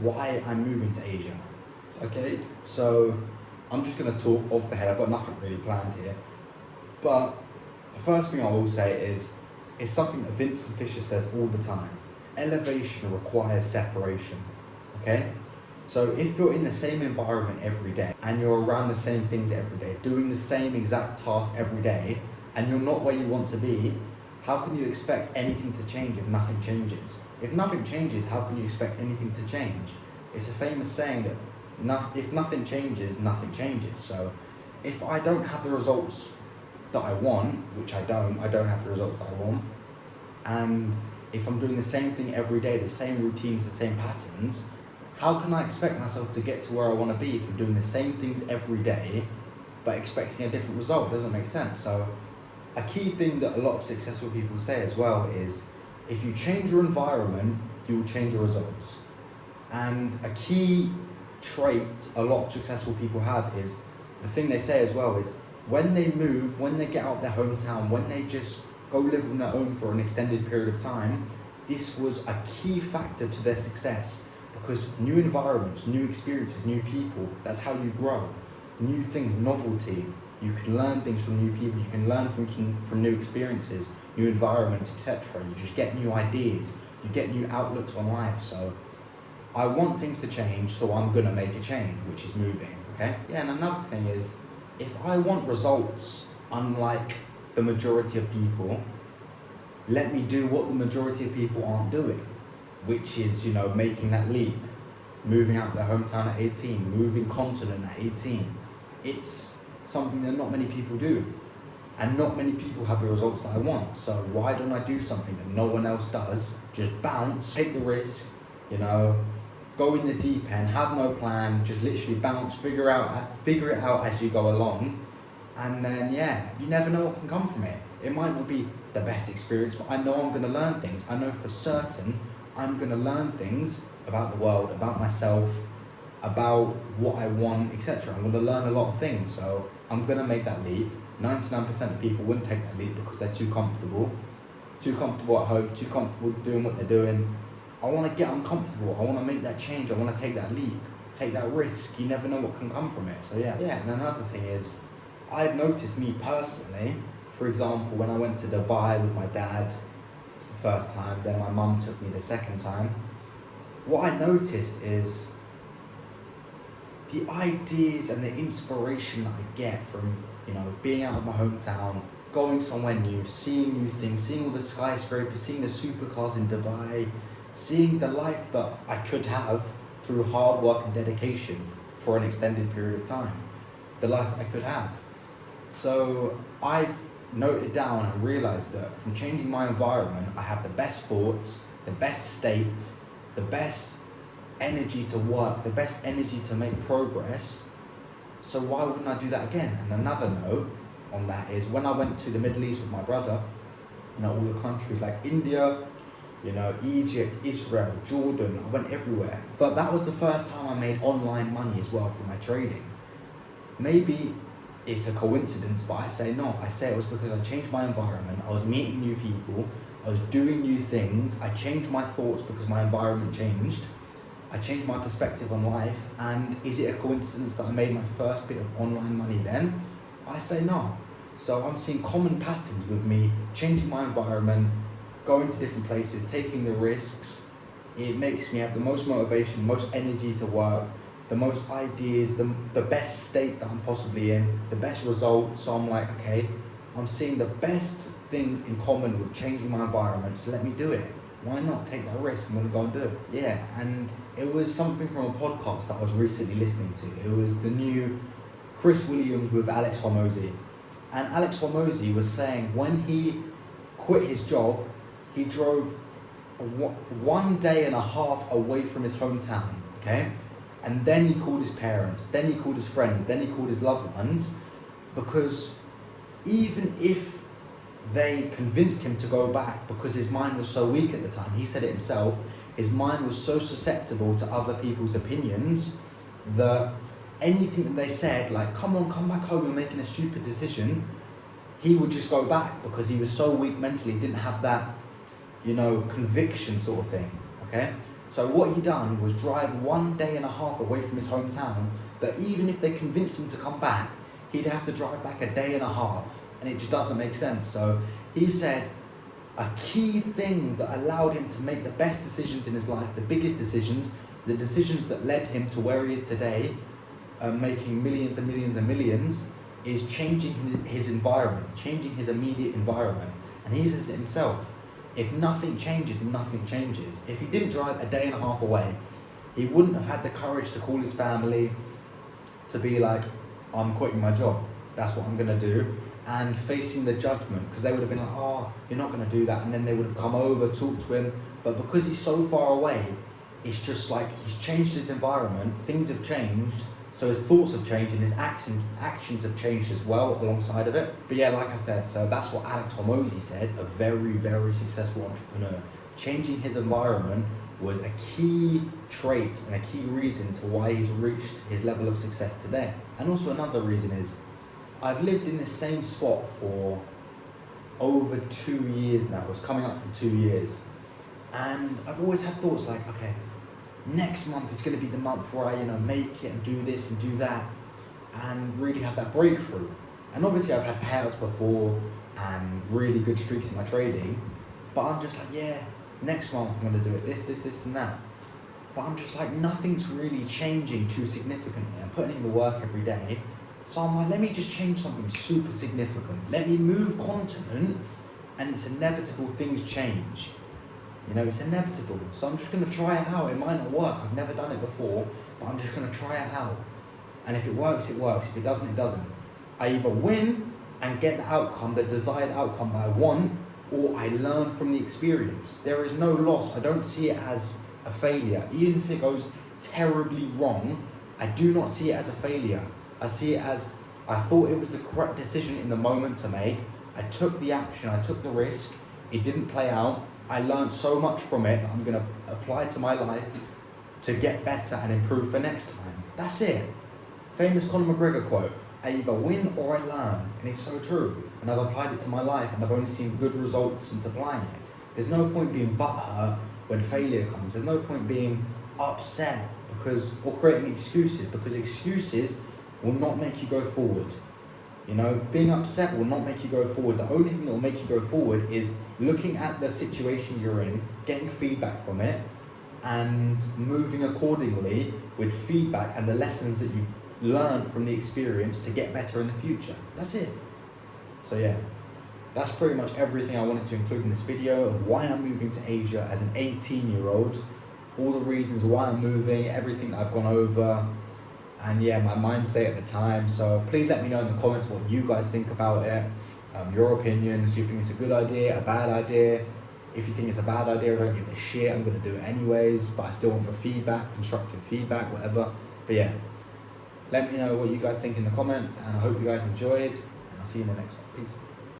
why I'm moving to Asia. Okay, so I'm just going to talk off the head. I've got nothing really planned here. But the first thing I will say is it's something that Vincent Fisher says all the time. Elevation requires separation. Okay? So if you're in the same environment every day and you're around the same things every day, doing the same exact task every day, and you're not where you want to be, how can you expect anything to change if nothing changes? If nothing changes, how can you expect anything to change? It's a famous saying that if nothing changes, nothing changes. So if I don't have the results that I want, which I don't have the results that I want, and if I'm doing the same thing every day, the same routines, the same patterns, how can I expect myself to get to where I want to be if I'm doing the same things every day but expecting a different result? It doesn't make sense. So a key thing that a lot of successful people say as well is if you change your environment, you will change your results. And a key trait a lot of successful people have is, the thing they say as well is, when they move, when they get out of their hometown, when they just go live on their own for an extended period of time, this was a key factor to their success. Because new environments, new experiences, new people, that's how you grow. New things, novelty, you can learn things from new people, you can learn from new experiences, new environments, etc. You just get new ideas, you get new outlooks on life. So I want things to change, so I'm gonna make a change, which is moving, okay? Yeah, and another thing is, if I want results, unlike the majority of people, let me do what the majority of people aren't doing, which is, making that leap, moving out of their hometown at 18, moving continent at 18. It's something that not many people do, and not many people have the results that I want. So why don't I do something that no one else does? Just bounce, take the risk, go in the deep end, have no plan, just literally bounce, figure it out as you go along, and then you never know what can come from it. It might not be the best experience, but I know I'm going to learn things. I know for certain I'm going to learn things about the world, about myself, about what I want, etc. I'm going to learn a lot of things, so I'm going to make that leap. 99% of people wouldn't take that leap because they're too comfortable at home, too comfortable doing what they're doing. I want to get uncomfortable, I want to make that change, I want to take that leap, take that risk. You never know what can come from it. So yeah, and another thing is, I've noticed me personally, for example, when I went to Dubai with my dad the first time, then my mum took me the second time, what I noticed is the ideas and the inspiration that I get from, being out of my hometown, going somewhere new, seeing new things, seeing all the skyscrapers, seeing the supercars in Dubai, seeing the life that I could have through hard work and dedication for an extended period of time, the life I could have. So I've noted down and realized that from changing my environment, I have the best thoughts, the best state, the best energy to work, the best energy to make progress. So why wouldn't I do that again? And another note on that is, when I went to the Middle East with my brother, all the countries like India, Egypt, Israel, Jordan, I went everywhere. But that was the first time I made online money as well from my trading. Maybe it's a coincidence, but I say no. I say it was because I changed my environment, I was meeting new people, I was doing new things, I changed my thoughts because my environment changed. I changed my perspective on life, and is it a coincidence that I made my first bit of online money then? I say no. So I'm seeing common patterns with me changing my environment, going to different places, taking the risks. It makes me have the most motivation, most energy to work, the most ideas, the best state that I'm possibly in, the best results. So I'm like, okay, I'm seeing the best things in common with changing my environment, so let me do it. Why not take that risk? I'm going to go and do it. Yeah, and it was something from a podcast that I was recently listening to. It was the new Chris Williams with Alex Hormozy. And Alex Hormozy was saying when he quit his job, he drove 1 day and a half away from his hometown, okay? And then he called his parents, then he called his friends, then he called his loved ones, because even if they convinced him to go back, because his mind was so weak at the time, he said it himself, his mind was so susceptible to other people's opinions that anything that they said, like, come on, come back home, you're making a stupid decision, he would just go back because he was so weak mentally, didn't have that, conviction sort of thing, okay? So what he done was drive 1.5 days away from his hometown, that even if they convinced him to come back, he'd have to drive back 1.5 days, and it just doesn't make sense. So he said a key thing that allowed him to make the best decisions in his life, the biggest decisions, the decisions that led him to where he is today, making millions and millions and millions, is changing his environment, changing his immediate environment. And he says it himself, if nothing changes, nothing changes. If he didn't drive 1.5 days away, he wouldn't have had the courage to call his family, to be like, I'm quitting my job, that's what I'm gonna do, and facing the judgment, because they would have been like, oh, you're not gonna do that, and then they would have come over, talked to him. But because he's so far away, it's just like he's changed his environment, things have changed, so his thoughts have changed and his actions have changed as well alongside of it. But yeah, like I said, so that's what Alex Hormozi said, a very, very successful entrepreneur. Changing his environment was a key trait and a key reason to why he's reached his level of success today. And also another reason is, I've lived in this same spot for over 2 years now. It's coming up to 2 years. And I've always had thoughts like, okay, next month is going to be the month where I, make it and do this and do that and really have that breakthrough. And obviously I've had payouts before and really good streaks in my trading, but I'm just like, yeah, next month I'm going to do it, this and that. But I'm just like, nothing's really changing too significantly. I'm putting in the work every day. So I'm like, let me just change something super significant. Let me move continent, and it's inevitable things change. It's inevitable. So I'm just going to try it out. It might not work. I've never done it before, but I'm just going to try it out. And if it works, it works. If it doesn't, it doesn't. I either win and get the outcome, the desired outcome that I want, or I learn from the experience. There is no loss. I don't see it as a failure. Even if it goes terribly wrong, I do not see it as a failure. I see it as, I thought it was the correct decision in the moment to make. I took the action, I took the risk. It didn't play out. I learned so much from it that I'm going to apply to my life to get better and improve for next time. That's it. Famous Conor McGregor quote, I either win or I learn. And it's so true. And I've applied it to my life, and I've only seen good results since applying it. There's no point being butthurt when failure comes. There's no point being upset or creating excuses, because excuses will not make you go forward. Being upset will not make you go forward. The only thing that will make you go forward is looking at the situation you're in, getting feedback from it, and moving accordingly with feedback and the lessons that you learned from the experience to get better in the future. That's it. So yeah, that's pretty much everything I wanted to include in this video of why I'm moving to Asia as an 18-year-old, all the reasons why I'm moving, everything that I've gone over, and yeah, my mindset at the time. So please let me know in the comments what you guys think about it, your opinions. Do you think it's a good idea, a bad idea? If you think it's a bad idea, I don't give a shit, I'm going to do it anyways, but I still want the feedback, constructive feedback, whatever. But yeah, let me know what you guys think in the comments, and I hope you guys enjoyed, and I'll see you in the next one. Peace.